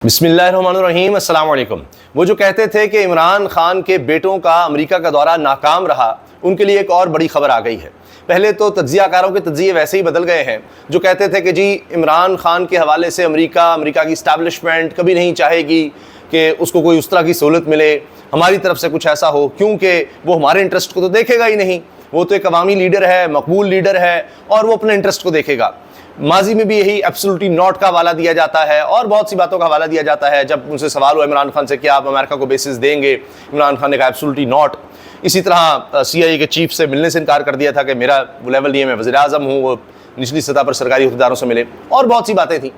बिस्मिल्लाहिर्रहमानिर्रहीम, अस्सलाम वालेकुम। वो जो कहते थे कि इमरान खान के बेटों का अमेरिका का दौरा नाकाम रहा, उनके लिए एक और बड़ी खबर आ गई है। पहले तो तज्जियाकारों के तज्जिये वैसे ही बदल गए हैं, जो कहते थे कि जी इमरान खान के हवाले से अमेरिका की इस्टेब्लिशमेंट कभी नहीं चाहेगी कि उसको कोई उस तरह की सहूलत मिले, हमारी तरफ से कुछ ऐसा हो, क्योंकि वो हमारे इंटरेस्ट को तो देखेगा ही नहीं। वो तो एक अवामी लीडर है, मकबूल लीडर है और वो अपने इंटरेस्ट को देखेगा। माजी में भी यही एब्सोल्युटली नॉट का हवाला दिया जाता है और बहुत सी बातों का हवाला दिया जाता है। जब उनसे सवाल हुआ इमरान खान से कि आप अमेरिका को बेसिस देंगे, इमरान खान ने कहा एब्सोल्युटली नॉट। इसी तरह CIA के चीफ से मिलने से इनकार कर दिया था कि मेरा वो लेवल नहीं है, मैं वज़ीर आज़म हूँ, वो निचली सतह पर सरकारी अहदेदारों से मिले और बहुत सी बातें थी।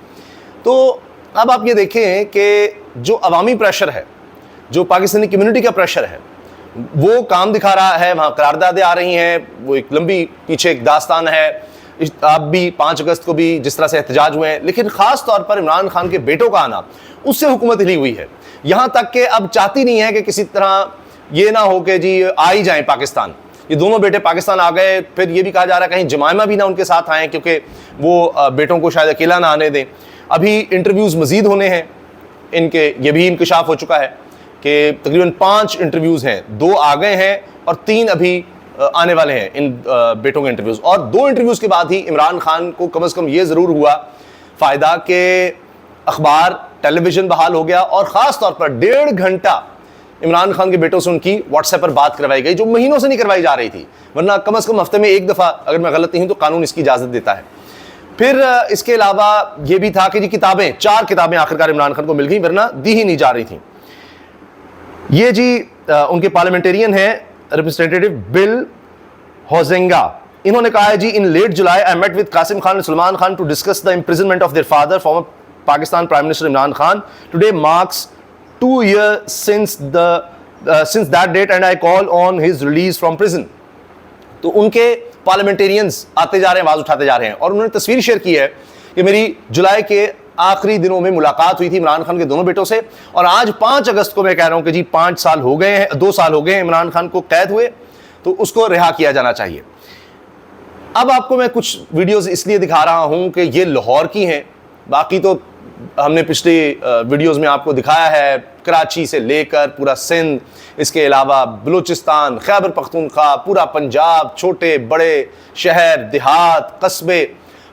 तो अब आप ये देखें कि जो अवामी प्रेशर है, जो पाकिस्तानी कम्युनिटी का प्रेशर है, वो काम दिखा रहा है। वहाँ करारदादें आ रही हैं, वो एक लंबी पीछे एक दास्तान है। आप भी 5 अगस्त को भी जिस तरह से एहतजाज हुए हैं, लेकिन खास तौर पर इमरान खान के बेटों का आना, उससे हुकूमत हिली हुई है। यहाँ तक कि अब चाहती नहीं है कि किसी तरह ये ना हो कि जी आ ही जाएं पाकिस्तान। ये दोनों बेटे पाकिस्तान आ गए, फिर ये भी कहा जा रहा है कहीं जमाइमा भी ना उनके साथ आएँ, क्योंकि वो बेटों को शायद अकेला ना आने दें। अभी इंटरव्यूज़ मज़ीद होने हैं इनके, ये भी इंकशाफ हो चुका है कि तकरीबन 5 इंटरव्यूज़ हैं, 2 आ गए हैं और 3 अभी आने वाले हैं इन बेटों के इंटरव्यूज़। और 2 इंटरव्यूज़ के बाद ही इमरान खान को कम से कम ये ज़रूर हुआ फ़ायदा कि अखबार टेलीविज़न बहाल हो गया और ख़ास तौर पर 1.5 घंटा इमरान खान के बेटों से उनकी व्हाट्सएप पर बात करवाई गई, जो महीनों से नहीं करवाई जा रही थी। वरना कम से कम हफ्ते में 1 दफ़ा, अगर मैं गलत नहीं हूँ तो कानून इसकी इजाज़त देता है। फिर इसके अलावा ये भी था कि जी किताबें, 4 किताबें आखिरकार इमरान खान को मिल गई, वरना दी ही नहीं जा रही थी। ये जी उनके पार्लियामेंटेरियन हैं रिप्रेजेंटेटिव बिल होजेंगा। इन्होंने कहा है जी, in late July I met with Kasim Khan and Salman Khan to discuss the imprisonment of their father former Pakistan prime minister Imran Khan. Today marks 2 years since that date and I call on his release from prison। तो उनके parliamentarians आते जा रहे हैं, आवाज उठाते जा रहे हैं और उन्होंने तस्वीर शेयर की है कि मेरी जुलाई के आखिरी दिनों में मुलाकात हुई थी इमरान खान के दोनों बेटों से और आज 5 अगस्त को मैं कह रहा हूं कि जी 5 साल हो गए हैं, 2 साल हो गए हैं इमरान खान को कैद हुए, तो उसको रिहा किया जाना चाहिए। अब आपको मैं कुछ वीडियोस इसलिए दिखा रहा हूं कि ये लाहौर की हैं, बाकी तो हमने पिछले वीडियोस में आपको दिखाया है कराची से लेकर पूरा सिंध, इसके अलावा बलूचिस्तान, खैबर पख्तूनख्वा, पूरा पंजाब, छोटे बड़े शहर, देहात, कस्बे,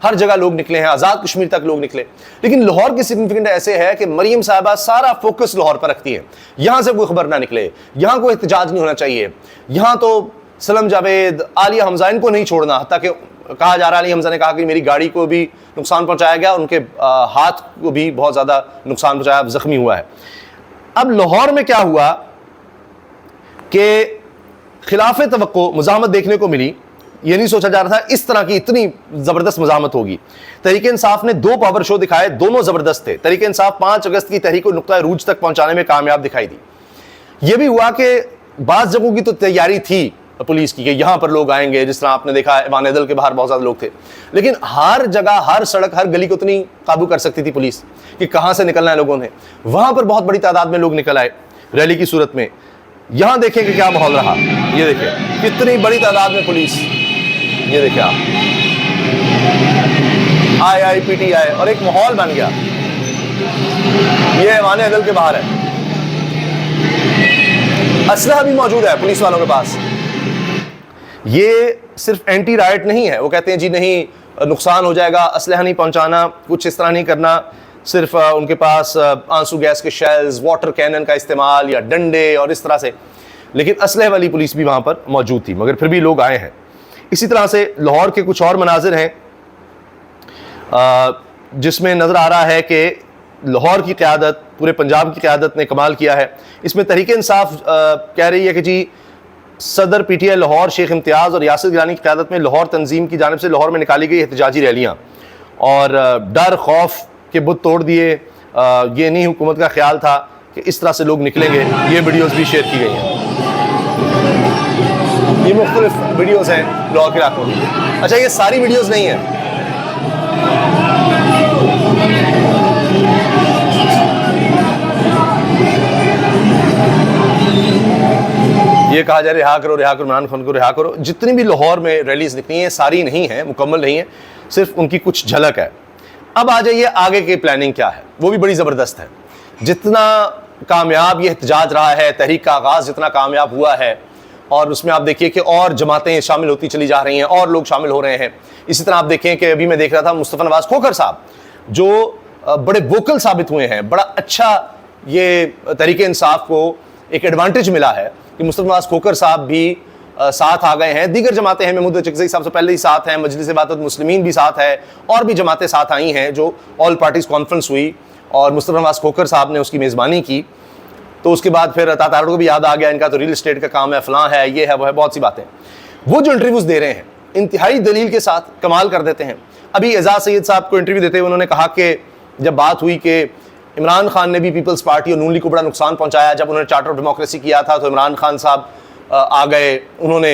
हर जगह लोग निकले हैं, आज़ाद कश्मीर तक लोग निकले। लेकिन लाहौर की सिग्निफिकेंट ऐसे है कि मरियम साहिबा सारा फोकस लाहौर पर रखती है। यहाँ से कोई खबर ना निकले, यहाँ कोई एहतजाज नहीं होना चाहिए, यहाँ तो सलम जावेद, आलिया हमजा इनको नहीं छोड़ना। हत्ता कि कहा जा रहा है, अली हमजा ने कहा कि मेरी गाड़ी को भी नुकसान पहुँचाया गया, उनके हाथ को भी बहुत ज़्यादा नुकसान पहुँचाया, जख्मी हुआ है। अब लाहौर में क्या हुआ कि खिलाफ तवक्को मुज़ाहमत देखने को मिली। ये नहीं सोचा जा रहा था इस तरह की इतनी ज़बरदस्त मुज़ाहमत होगी। तहरीक इंसाफ ने 2 पावर शो दिखाए, दोनों ज़बरदस्त थे। तहरीक इंसाफ 5 अगस्त की तहरीक को नुक्ता रूज तक पहुंचाने में कामयाब दिखाई दी। यह भी हुआ कि बाज़ जगहों की तो तैयारी थी पुलिस की कि यहाँ पर लोग आएंगे, जिस तरह आपने देखा वानेदल के बाहर बहुत ज़्यादा लोग थे, लेकिन हर जगह, हर सड़क, हर गली को उतनी काबू कर सकती थी पुलिस कि कहाँ से निकलना है लोगों ने। वहाँ पर बहुत बड़ी तादाद में लोग निकल आए रैली की सूरत में। यहाँ देखें कि क्या माहौल रहा, ये देखें कितनी बड़ी तादाद में पुलिस, ये देखिए आप, IIPTI और एक माहौल बन गया। ये वानेदल के बाहर है, असलहा भी मौजूद है पुलिस वालों के पास। ये सिर्फ एंटी राइट नहीं है, वो कहते हैं जी नहीं नुकसान हो जाएगा, असलहा नहीं पहुंचाना, कुछ इस तरह नहीं करना, सिर्फ उनके पास आंसू गैस के शेल्स, वाटर कैनन का इस्तेमाल या डंडे और इस तरह से। लेकिन असलहे वाली पुलिस भी वहां पर मौजूद थी, मगर फिर भी लोग आए हैं। इसी तरह से लाहौर के कुछ और मनाजिर हैं जिसमें नज़र आ रहा है कि लाहौर की क़यादत, पूरे पंजाब की क़यादत ने कमाल किया है। इसमें तहरीक इंसाफ कह रही है कि जी सदर PTI लाहौर शेख इम्तियाज़ और यासिर गिलानी की क़यादत में लाहौर तंजीम की जानिब से लाहौर में निकाली गई एहतजाजी रैलियाँ और डर खौफ के बुत तोड़ दिए। ये नहीं हुकूमत का ख्याल था कि इस तरह से लोग निकलेंगे। ये वीडियोज़ भी शेयर की गई हैं, ये मुख्तलिफ वीडियोज़ हैं लाहौर के इलाकों में। अच्छा, ये सारी वीडियोज़ नहीं है, ये कहा जाए रिहा करो इमरान खान को रिहा करो। जितनी भी लाहौर में रैलीज निकली हैं सारी नहीं है, मुकम्मल नहीं है, सिर्फ उनकी कुछ झलक है। अब आ जाइए आगे की प्लानिंग क्या है, वो भी बड़ी ज़बरदस्त है। जितना कामयाब ये एहतजाज रहा है, तहरीक का आगाज़ जितना कामयाब हुआ है, और उसमें आप देखिए कि और जमातें शामिल होती चली जा रही हैं और लोग शामिल हो रहे हैं। इसी तरह आप देखें कि अभी मैं देख रहा था मुस्तफ़ा नवाज़ खोखर साहब जो बड़े वोकल साबित हुए हैं। बड़ा अच्छा ये तहरीक इंसाफ को एक एडवांटेज मिला है कि मुस्तफ़ा नवाज़ खोखर साहब भी साथ आ गए हैं। दीगर जमातें हैं, महमूद चकज़ई साहब से पहले ही साथ हैं, मजलिस इबादत मुस्लिमीन भी साथ है, और भी जमातें साथ आई हैं। जो ऑल पार्टीज़ कॉन्फ्रेंस हुई और मुस्तफ़ा नवाज़ खोखर साहब ने उसकी मेज़बानी की, तो उसके बाद फिर तातारों को भी याद आ गया इनका तो रियल इस्टेट का काम है, फलां है, ये है, वो है, बहुत सी बातें। वो जो इंटरव्यूज़ दे रहे हैं इंतहाई दलील के साथ कमाल कर देते हैं। अभी एजाज सैयद साहब को इंटरव्यू देते हुए उन्होंने कहा कि जब बात हुई कि इमरान खान ने भी पीपल्स पार्टी और नून लीग को बड़ा नुकसान पहुंचाया, जब उन्होंने चार्टर ऑफ डेमोक्रेसी किया था तो इमरान खान साहब आ गए, उन्होंने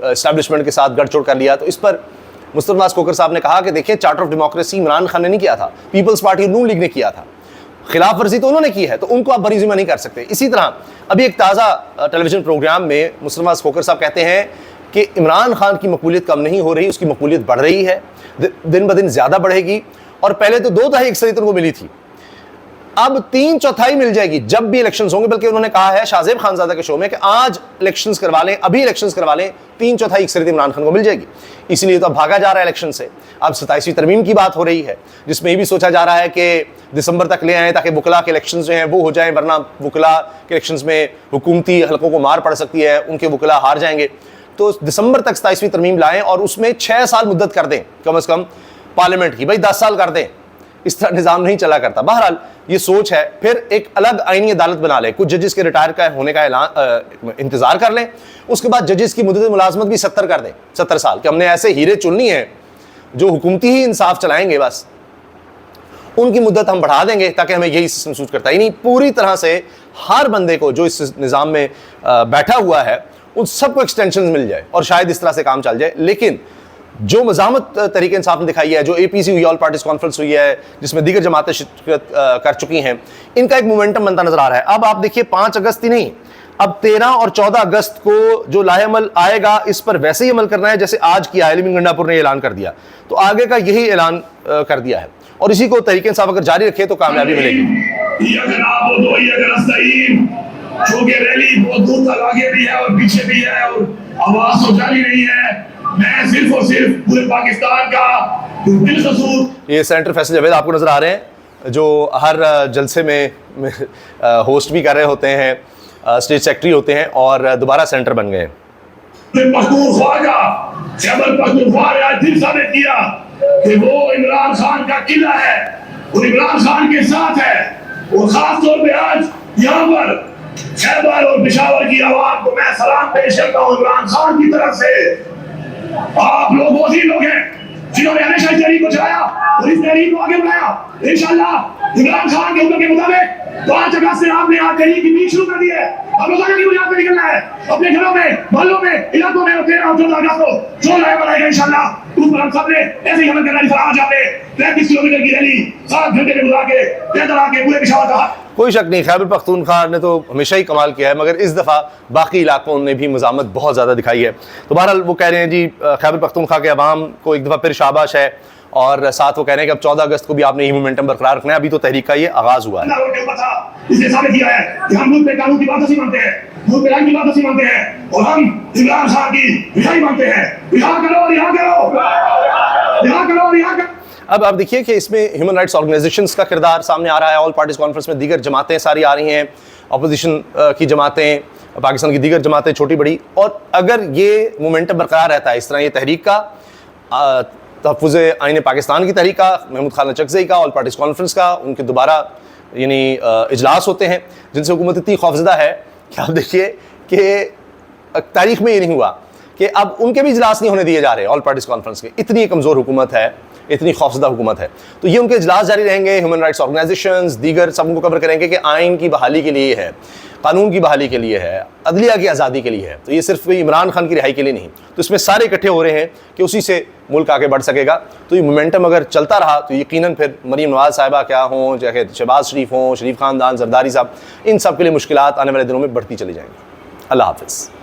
एस्टैब्लिशमेंट के साथ गठजोड़ कर लिया। तो इस पर मुस्तफ़ा नवाज़ खोखर साहब ने कहा कि देखिए, charter of democracy Imran Khan ने नहीं किया था, पीपल्स पार्टी और नून लीग ने किया था, खिलाफ वर्जी तो उन्होंने की है, तो उनको आप बरीज़िमा नहीं कर सकते। इसी तरह अभी एक ताज़ा टेलीविजन प्रोग्राम में मुस्तफ़ा नवाज़ खोखर साहब कहते हैं कि इमरान खान की मकबूलियत कम नहीं हो रही, उसकी मकबूलियत बढ़ रही है, दिन ब दिन ज़्यादा बढ़ेगी, और पहले तो 2 तिहाई अक्सरियत उनको मिली थी, अब 3/4 मिल जाएगी जब भी इलेक्शंस होंगे। बल्कि उन्होंने कहा है शाहजेब खानजादा के शो में कि आज इलेक्शंस करवा लें, अभी इलेक्शंस करवा लें, 3/4 अक्सरियत इमरान खान को मिल जाएगी। इसलिए तो अब भागा जा रहा है इलेक्शन से। अब 27वीं तरमीम की बात हो रही है, जिसमें ये भी सोचा जा रहा है कि दिसंबर तक ले आएँ ताकि वकला के इलेक्शंस जो हैं वो हो जाएं, वरना वकला के इलेक्शंस में हुकूमती हलकों को मार पड़ सकती है, उनके वकला हार जाएंगे। तो दिसंबर तक 27वीं तरमीम लाएं और उसमें 6 साल मुद्दत कर दें कम से कम पार्लियामेंट की, भाई 10 साल कर दें। इस तरह निज़ाम नहीं चला करता। बहरहाल ये सोच है। फिर एक अलग आईनी अदालत बना लें, कुछ जजेस के रिटायर का होने का ऐलान इंतजार कर लें, उसके बाद जजेस की मुद्दत मुलाजमत भी 70 कर दें, 70 साल कि हमने ऐसे हीरे चुननी है जो हुकूमती ही इंसाफ चलाएंगे, बस उनकी मुद्दत हम बढ़ा देंगे ताकि हमें यही सिस्टम सूट करता है। यानी पूरी तरह से हर बंदे को जो इस निज़ाम में बैठा हुआ है उन सबको एक्सटेंशन मिल जाए और शायद इस तरह से काम चल जाए। लेकिन जो मज़ामत तरीके इंसाफ ने दिखाई है, जो APC हुई, ऑल पार्टीज कॉन्फ्रेंस हुई है, जिसमें दीगर जमातें शिरकत कर चुकी हैं, इनका एक मोमेंटम बनता नजर आ रहा है। अब आप देखिए 5 अगस्त ही नहीं, अब 13 और 14 अगस्त को जो लाहेअमल आएगा इस पर वैसे ही अमल करना है जैसे आज किया है। एलिमिन गंडापुर ने ऐलान कर दिया, तो आगे का यही ऐलान कर दिया है, और इसी को तरीके इंसाफ अगर जारी रखे तो कामयाबी मिलेगी। रैली बहुत दूर तक आगे भी है और पीछे भी है और आवाज तो जारी रही है। मैं सिर्फ और सिर्फ पूरे पाकिस्तान का दिलखसूस। ये सेनेटर फैसल जावेद आपको नजर आ रहे हैं, जो हर जलसे में होस्ट भी कर रहे होते हैं, स्टेट सेक्रेटरी होते हैं और दोबारा सेनेटर बन गए। पख्तूनख्वा का खैबर पख्तूनख्वा ने आज फिर साबित किया कि वो इमरान खान का किला है और इमरान खान के साथ है। और खास तौर पे आज यहाँ पर खैबर और पेशावर की आवाम को मैं सलाम पेश करता हूँ इमरान खान की तरफ से। आप लोग वो ही लोग हैं जिन्होंने हमेशा इस तहरीक को चलाया और इस तहरीक को आगे बढ़ाया। इंशाअल्लाह इमरान खान के हुक्म के मुताबिक 5 अगस्त से आपने आज तहरीक की मीट शुरू कर दी है। अब रोजाना की बुनियाद पर निकलना है, अपने घरों में, मोहल्लों में, इलाकों में 13 और 14 अगस्त को जो लाया बनाएगा इंशाअल्लाह उस पर हम सबने ऐसे ही अमल करना है। आज आपने 35 किलोमीटर की रैली 7 घंटे में गुजार के पैदल आके पूरे पेशावर का, कोई शक नहीं खैबर पख्तूनख्वा ने तो हमेशा ही कमाल किया है, मगर इस दफ़ा बाकी इलाकों ने भी मज़ामत बहुत ज़्यादा दिखाई है। तो बहरहाल वो कह रहे हैं जी खैबर पख्तूनख्वा के अवाम को एक दफ़ा फिर शाबाश है, और साथ वो कह रहे हैं कि अब 14 अगस्त को भी आपने यही मोमेंटम बरकरार रखना है। अभी तो तहरीक का ये आगाज़ हुआ है। इसने साबित किया है कि हम मुल्क में कानून की बात नहीं मानते हैं, मुल्क में आइन की बात नहीं मानते हैं, और हम इमरान खान की रिहाई मानते हैं। रिहा करो, रिहा करो, रिहा करो, रिहा करो। अब आप देखिए कि इसमें ह्यूमन राइट्स ऑर्गेनाइजेशंस का किरदार सामने आ रहा है। ऑल पार्टीज कॉन्फ्रेंस में दीगर जमातें सारी आ रही हैं, अपोजिशन की जमातें, पाकिस्तान की दीगर जमातें छोटी बड़ी, और अगर ये मोमेंटम बरकरार रहता है इस तरह, ये तहरीक का, तहफ़्फ़ुज़ आइन पाकिस्तान की तहरीक का, महमूद खान चकज़ई का, ऑल पार्टीज कॉन्फ्रेंस का, उनके दोबारा यानी इजलास होते हैं जिनसे हुकूमत इतनी खौफज़दा है कि आप देखिए कि तारीख में ये नहीं हुआ कि अब उनके भी इजलास नहीं होने दिए जा रहे ऑल पार्टीज कॉन्फ्रेंस के। इतनी कमज़ोर हुकूमत है, इतनी खौफज़दा हुकूमत है। तो ये उनके इजलास जारी रहेंगे, ह्यूमन राइट्स ऑर्गेनाइजेशंस दीगर सब उनको कवर करेंगे कि आइन की बहाली के लिए है, कानून की बहाली के लिए है, अदलिया की आज़ादी के लिए है। तो ये सिर्फ इमरान खान की रिहाई के लिए नहीं, तो इसमें सारे इकट्ठे हो रहे हैं कि उसी से मुल्क आगे बढ़ सकेगा। तो ये मोमेंटम अगर चलता रहा तो यकीनन फिर मरीम नवाज़ साहिबा क्या हों, चाहे शहबाज शरीफ हों, शरीफ खानदान, जरदारी साहब, इन सब के लिए मुश्किलात आने वाले दिनों में बढ़ती चली जाएंगी। अल्लाह हाफ़िज़।